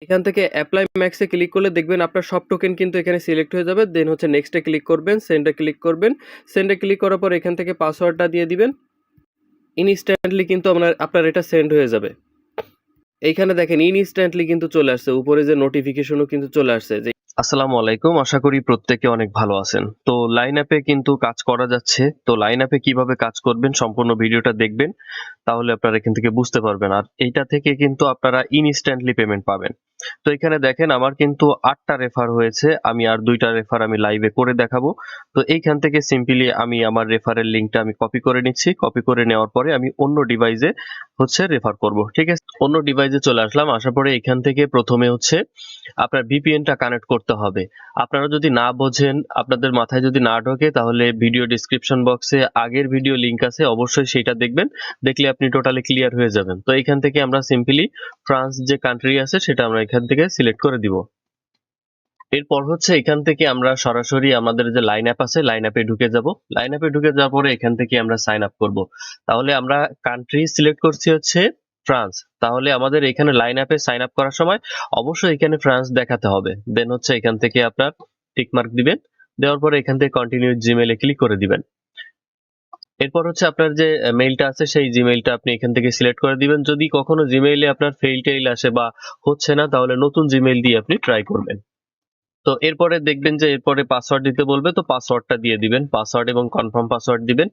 এখান থেকে apply ম্যাক্সে click করলে দেখবেন আপনার সব টোকেন কিন্তু এখানে সিলেক্ট হয়ে যাবে। দেন হচ্ছে নেক্সটে ক্লিক করবেন, সেন্ডে ক্লিক করবেন। সেন্ডে ক্লিক করার পর এখান থেকে পাসওয়ার্ডটা দিয়ে দিবেন। ইনস্ট্যান্টলি কিন্তু আপনার এটা সেন্ড হয়ে যাবে। এইখানে দেখেন ইনস্ট্যান্টলি কিন্তু চলে আসছে, উপরে যে নোটিফিকেশনও কিন্তু চলে আসছে যে আসসালামু আলাইকুম, আশা করি প্রত্যেকে অনেক ভালো আছেন। তো লাইন অ্যাপে কিন্তু কাজ করা যাচ্ছে। তো লাইন অ্যাপে কিভাবে কাজ করবেন সম্পূর্ণ ভিডিওটা দেখবেন, তাহলে আপনারা এখান থেকে বুঝতে পারবেন। আর এইটা থেকে কিন্তু আপনারা ইনস্ট্যান্টলি পেমেন্ট পাবেন। তো এখানে দেখেন আমার কিন্তু 8টা রেফার হয়েছে, আমি আর 2টা রেফার আমি লাইভে করে দেখাবো। তো এইখান থেকে সিম্পলি আমি আমার রেফারের লিঙ্কটা আমি কপি করে নিচ্ছি। কপি করে নেওয়ার পরে আমি অন্য ডিভাইসে হচ্ছে রেফার করব, ঠিক আছে। অন্য ডিভাইসে চলে আসলাম, আসার পরে এখান থেকে প্রথমে হচ্ছে আপনার ভিপিএনটা কানেক্ট করতে হবে। আপনারা যদি না বোঝেন, আপনাদের মাথায় যদি না ঢোকে, তাহলে ভিডিও ডেসক্রিপশন বক্সে আগের ভিডিও লিংক আছে, অবশ্যই সেটা দেখবেন। দেখলে আপনি টোটালি ক্লিয়ার হয়ে যাবেন। তো এখান থেকে আমরা সিম্পলি ফ্রান্স যে কান্ট্রি আছে সেটা আমরা এখান থেকে সিলেক্ট করে দিব। এরপর হচ্ছে এখান থেকে আমরা সরাসরি আমাদের যে লাইন অ্যাপ আছে, লাইন অ্যাপে ঢুকে যাব। লাইন অ্যাপে ঢুকে যাওয়ার পরে এখান থেকে আমরা সাইন আপ করব। তাহলে আমরা কান্ট্রি সিলেক্ট করছি হচ্ছে ফ্রান্স। তাহলে আমাদের এখানে লাইন অ্যাপে সাইন আপ করার সময় অবশ্যই এখানে ফ্রান্স দেখাতে হবে। দেন হচ্ছে এখান থেকে আপনার টিক মার্ক দিবেন। দেওয়ার পরে এখান থেকে কন্টিনিউ জিমেইলে ক্লিক করে দিবেন। এরপর হচ্ছে আপনার যে মেইলটা আছে সেই জিমেইলটা আপনি এখান থেকে সিলেক্ট করে দিবেন। যদি কখনো জিমেইলে আপনার ফেইল টেইল আসে বা হচ্ছে না, তাহলে নতুন জিমেইল দিয়ে আপনি ট্রাই করবেন। তো এরপরে দেখবেন যে এরপরে পাসওয়ার্ড দিতে বলবে, তো পাসওয়ার্ডটা দিয়ে দিবেন। পাসওয়ার্ড এবং কনফার্ম পাসওয়ার্ড দিবেন।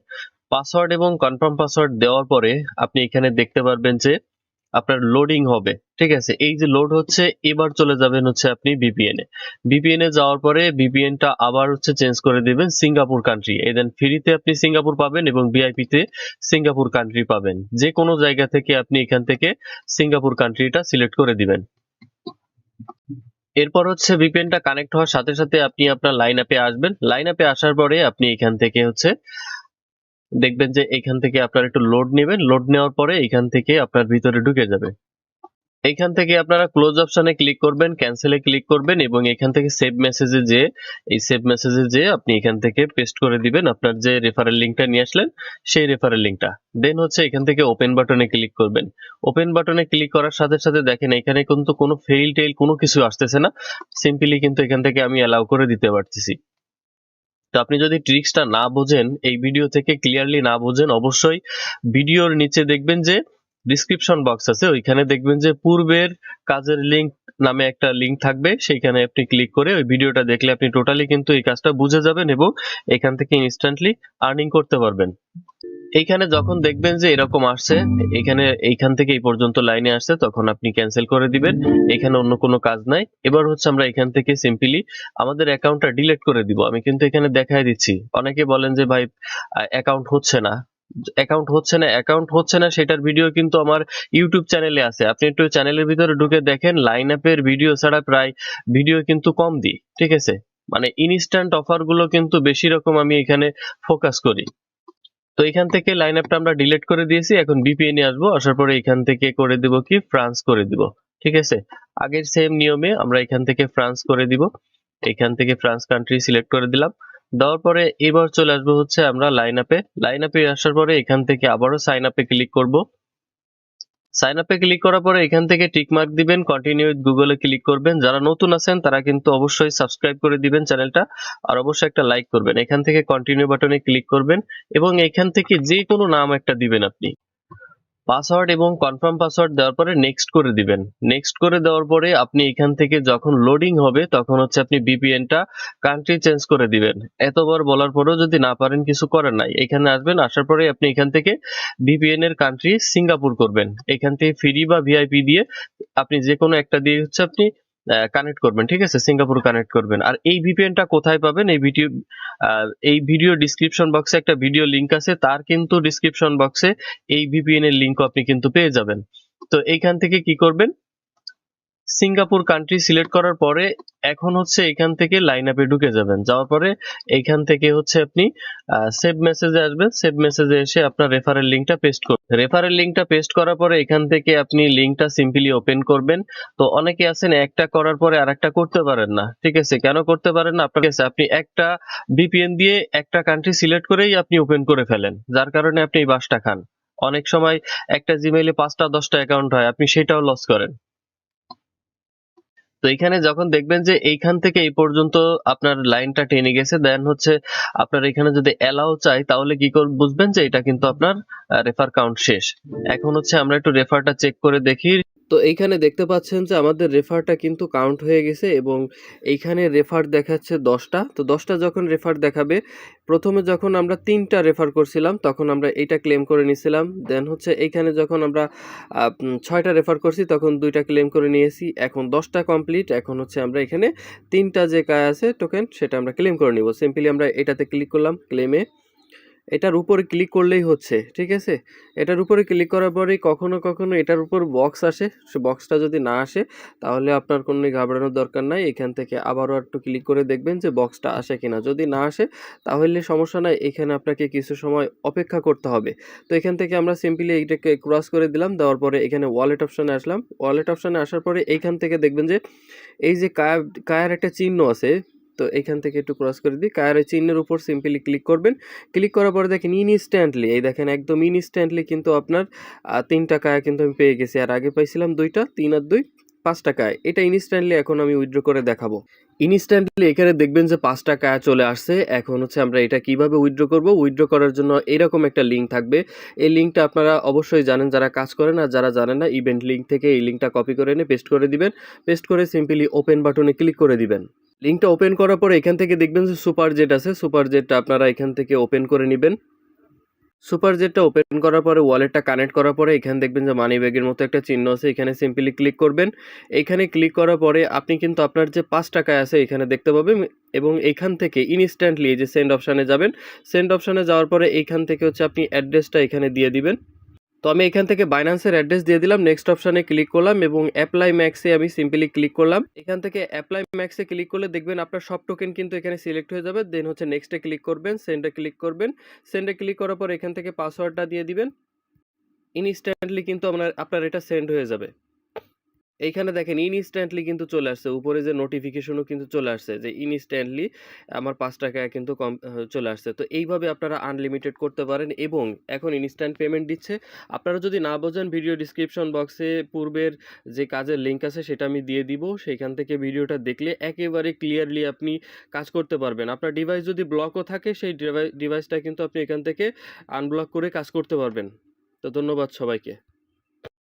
পাসওয়ার্ড এবং কনফার্ম পাসওয়ার্ড দেওয়ার পরে আপনি এখানে দেখতে পারবেন যে আপনার লোডিং হবে, ঠিক আছে। এই যে লোড হচ্ছে, এবার চলে যাবেন হচ্ছে আপনি ভিপিএন এ। ভিপিএন এ যাওয়ার পরে ভিপিএনটা আবার হচ্ছে চেঞ্জ করে দিবেন সিঙ্গাপুর কান্ট্রি। দেন ফ্রিতে আপনি সিঙ্গাপুর পাবেন এবং ভিআইপি তে সিঙ্গাপুর কান্ট্রি পাবেন। যে কোনো জায়গা থেকে আপনি এখান থেকে সিঙ্গাপুর কান্ট্রিটা সিলেক্ট করে দিবেন। এরপর হচ্ছে ভিপিএনটা কানেক্ট হওয়ার সাথে সাথে আপনি আপনার লাইন অ্যাপে আসবেন। লাইন অ্যাপে আসার পরে আপনি এখান থেকে হচ্ছে দেখবেন যে এখান থেকে আপনার একটু লোড নেবেন। লোড নেওয়ার পরে এখান থেকে আপনার ভিতরে ঢুকে যাবে। এইখান থেকে আপনারা ক্লোজ অপশনে ক্লিক করবেন, ক্যান্সেলে ক্লিক করবেন এবং এখান থেকে সেভ মেসেজে যে এই সেভ মেসেজে যে আপনি এখান থেকে পেস্ট করে দিবেন আপনার যে রেফারেল লিঙ্কটা নিয়ে আসলেন সেই রেফারেল লিঙ্কটা। দেন হচ্ছে এখান থেকে ওপেন বাটনে ক্লিক করবেন। ওপেন বাটনে ক্লিক করার সাথে সাথে দেখেন এখানে কিন্তু কোনো ফেইল টেইল কোনো কিছু আসতেছে না। সিম্পলি কিন্তু এখান থেকে আমি অ্যালাউ করে দিতে পারতেছি। তো আপনি যদি ট্রিক্সটা না বোঝেন, এই ভিডিও থেকে ক্লিয়ারলি না বোঝেন, অবশ্যই ভিডিওর নিচে দেখবেন যে ডিসক্রিপশন বক্স আছে, ওইখানে দেখবেন যে পূর্বের কাজের লিংক নামে একটা লিংক থাকবে, সেইখানে আপনি ক্লিক করে ওই ভিডিওটা দেখলে আপনি টোটালি কিন্তু এই কাজটা বুঝে যাবেন এবং এখান থেকে ইনস্ট্যান্টলি আর্নিং করতে পারবেন। এইখানে যখন দেখবেন যে এরকম আসছে, এইখান থেকে এই পর্যন্ত লাইনে আসছে, তখন আপনি ক্যান্সেল করে দিবেন। এখানে অন্য কোনো কাজ নাই। এবার হচ্ছে আমরা এখান থেকে সিম্পলি আমাদের অ্যাকাউন্টটা ডিলিট করে দিব। আমি কিন্তু এখানে দেখাই দিচ্ছি। অনেকে বলেন যে ভাই অ্যাকাউন্ট হচ্ছে না, অ্যাকাউন্ট হচ্ছে না সেটার ভিডিও কিন্তু আমার ইউটিউব চ্যানেলে আছে। আপনি একটু চ্যানেলের ভিতরে ঢুকে দেখেন, লাইন অ্যাপের ভিডিও ছাড়া প্রায় ভিডিও কিন্তু কম দিই, ঠিক আছে। মানে ইনস্ট্যান্ট অফার গুলো কিন্তু বেশি রকম আমি এখানে ফোকাস করি। তো এখান থেকে লাইন আপটা আমরা ডিলিট করে দিয়েছি। এখন ভিপিএন এ আসবো, আসার পরে এখান থেকে করে দিব কি ফ্রান্স করে দিব, ঠিক আছে। আগের সেম নিয়মে আমরা এখান থেকে ফ্রান্স করে দিব। এখান থেকে ফ্রান্স কান্ট্রি সিলেক্ট করে দিলাম। দেওয়ার পরে এবার চলে আসবো হচ্ছে আমরা লাইন আপে আসার পরে এখান থেকে আবারও সাইন আপে ক্লিক করব। সাইন আপে ক্লিক করার পরে এখান থেকে টিক মার্ক দিবেন, কন্টিনিউ উইথ গুগলে ক্লিক করবেন। যারা নতুন আছেন তারা কিন্তু অবশ্যই সাবস্ক্রাইব করে দিবেন চ্যানেলটা, আর অবশ্যই একটা লাইক করবেন। এখান থেকে কন্টিনিউ বাটনে ক্লিক করবেন এবং এখান থেকে যে কোনো নাম একটা দিবেন আপনি। পাসওয়ার্ড এবং কনফার্ম পাসওয়ার্ড দেওয়ার পরে নেক্সট করে দিবেন। নেক্সট করে দেওয়ার পরে আপনি এখান থেকে যখন লোডিং হবে তখন হচ্ছে আপনি ভিপিএনটা কান্ট্রি চেঞ্জ করে দিবেন। এতবার বলার পরেও যদি না পারেন, কিছু করার নাই। এখানে আসবেন, আসার পরে আপনি এখান থেকে ভিপিএন এর কান্ট্রি সিঙ্গাপুর করবেন। এখান থেকে ফ্রি বা ভিআইপি দিয়ে আপনি যে কোনো একটা দিয়ে হচ্ছে আপনি কানেক্ট করবেন, ঠিক আছে। সিঙ্গাপুর কানেক্ট করবেন। আর এই ভিপিএনটা কোথায় পাবেন, এই ভিডিও ডিসক্রিপশন বক্সে একটা ভিডিও লিংক আছে, তার কিন্তু ডিসক্রিপশন বক্সে এই ভিপিএন এর লিংক আপনি কিন্তু পেয়ে যাবেন। তো এইখান থেকে কি করবেন, সিঙ্গাপুর কান্ট্রি সিলেক্ট করার পরে এখন হচ্ছে এখান থেকে লাইন আপে ঢুকে যাবেন। যাওয়ার পরে এইখান থেকে হচ্ছে আপনি সেভ মেসেজে আসবেন। সেভ মেসেজে এসে আপনার রেফারেল লিংকটা পেস্ট করবেন। রেফারেল লিংকটা পেস্ট করার পরে এখান থেকে আপনি লিংকটা সিম্পলি ওপেন করবেন। তো অনেকে আছেন একটা করার পরে আরেকটা করতে পারেন না, ঠিক আছে। কেন করতে পারেন না, আপনার কাছে আপনি একটা ভিপিএন দিয়ে একটা কান্ট্রি সিলেক্ট করেই আপনি ওপেন করে ফেলেন, যার কারণে আপনি এই বাসটা খান। অনেক সময় একটা জিমেইলে 5টা 10টা অ্যাকাউন্ট হয়, আপনি সেটাও লস করেন। এখানে যখন দেখবেন যে এইখান থেকে এই পর্যন্ত আপনার লাইনটা টেনে গেছে, দেন হচ্ছে আপনার এখানে যদি অ্যালাউ চাই তাহলে কি করে বুঝবেন যে এটা কিন্তু আপনার রেফার কাউন্ট শেষ। এখন হচ্ছে আমরা একটু রেফারটা চেক করে দেখি। তো এইখানে দেখতে পাচ্ছেন যে আমাদের রেফারটা কিন্তু কাউন্ট হয়ে গেছে এবং এইখানে রেফার দেখাচ্ছে 10টা। তো 10টা যখন রেফার দেখাবে, প্রথমে যখন আমরা 3টা রেফার করছিলাম তখন আমরা এইটা ক্লেম করে নিয়েছিলাম। দেন হচ্ছে এইখানে যখন আমরা 6টা রেফার করছি তখন 2টা ক্লেম করে নিয়েছি। এখন 10টা কমপ্লিট। এখন হচ্ছে আমরা এখানে 3টা যে আছে টোকেন সেটা আমরা ক্লেম করে নিব। সিম্পলি আমরা এটাতে ক্লিক করলাম ক্লেমে। এটার উপরে ক্লিক করলেই হচ্ছে, ঠিক আছে? এটার উপরে ক্লিক করার পরেই কখনো কখনো এটার উপর বক্স আসে। সে বক্সটা যদি না আসে তাহলে আপনার কোনো ঘাবড়ানোর দরকার নাই। এখান থেকে আবারও একটু ক্লিক করে দেখবেন যে বক্সটা আসে কিনা। যদি না আসে তাহলে সমস্যা নাই, এখানে আপনাকে কিছু সময় অপেক্ষা করতে হবে। তো এখান থেকে আমরা সিম্পলি এইটাকে ক্রস করে দিলাম। দেওয়ার পরে এখানে ওয়ালেট অপশনে আসলাম। ওয়ালেট অপশনে আসার পরে এইখান থেকে দেখবেন যে এই যে কায়ার একটা চিহ্ন আছে, তো এখান থেকে একটু ক্রস করে দিই। কায়ার চিহ্নের উপর সিম্পলি ক্লিক করবেন। ক্লিক করার পরে দেখেন ইনস্ট্যান্টলি, এই দেখেন একদম ইনস্ট্যান্টলি কিন্তু আপনার 3টা কায়া কিন্তু আমি পেয়ে গেছি। আর আগে পাইছিলাম 2টা, 3 আর 2 5টা কায়া। এটা ইনস্ট্যান্টলি এখন আমি উইথড্র করে দেখাবো। ইনস্ট্যান্টলি এখানে দেখবেন যে 5টা কায়া চলে আসছে। এখন হচ্ছে আমরা এটা কিভাবে উইথড্র করব। উইথড্র করার জন্য এরকম একটা লিঙ্ক থাকবে। এই লিঙ্কটা আপনারা অবশ্যই জানেন যারা কাজ করেন, আর যারা জানেন না ইভেন্ট লিঙ্ক থেকে এই লিঙ্কটা কপি করে এনে পেস্ট করে দিবেন। পেস্ট করে সিম্পলি ওপেন বাটনে ক্লিক করে দিবেন। লিঙ্কটা ওপেন করার পরে এখান থেকে দেখবেন যে সুপার জেট আছে। সুপার জেটটা আপনারা এখান থেকে ওপেন করে নেবেন। সুপার জেটটা ওপেন করার পরে ওয়ালেটটা কানেক্ট করার পরে এখানে দেখবেন যে মানি ব্যাগের মতো একটা চিহ্ন আছে, এখানে সিম্পলি ক্লিক করবেন। এখানে ক্লিক করার পরে আপনি কিন্তু আপনার যে 5 টাকায় আছে এখানে দেখতে পাবেন এবং এখান থেকে ইনস্ট্যান্টলি এই যে সেন্ড অপশানে যাবেন। সেন্ড অপশানে যাওয়ার পরে এইখান থেকে হচ্ছে আপনি অ্যাড্রেসটা এখানে দিয়ে দিবেন। তো আমি এখান থেকে বাইন্যান্সের অ্যাড্রেস দিয়ে দিলাম। নেক্সট অপশানে ক্লিক করলাম এবং অ্যাপ্লাই ম্যাক্সে আমি সিম্পলি ক্লিক করলাম। এখান থেকে অ্যাপ্লাই ম্যাক্সে ক্লিক করলে দেখবেন আপনার সব টোকেন কিন্তু এখানে সিলেক্ট হয়ে যাবে। দেন হচ্ছে নেক্সটে ক্লিক করবেন, সেন্ডে ক্লিক করবেন। সেন্ডে ক্লিক করার পর এখান থেকে পাসওয়ার্ডটা দিয়ে দিবেন। ইনস্ট্যান্টলি কিন্তু আপনার এটা সেন্ড হয়ে যাবে। এইখানে দেখেন ইনস্ট্যান্টলি কিন্তু চলে আসছে। উপরে যে নোটিফিকেশনও কিন্তু চলে আসছে যে ইনস্ট্যান্টলি আমার ৫ টাকায় কিন্তু চলে আসছে। তো এইভাবে আপনারা আনলিমিটেড করতে পারেন এবং এখন ইনস্ট্যান্ট পেমেন্ট দিচ্ছে। আপনারা যদি না বোঝেন ভিডিও ডিসক্রিপশন বক্সে পূর্বের যে কাজের লিঙ্ক আছে সেটা আমি দিয়ে দিব। সেইখান থেকে ভিডিওটা দেখলে একেবারে ক্লিয়ারলি আপনি কাজ করতে পারবেন। আপনার ডিভাইস যদি ব্লকও থাকে সেই ডিভাইসটা কিন্তু আপনি এখান থেকে আনব্লক করে কাজ করতে পারবেন। তো ধন্যবাদ সবাইকে।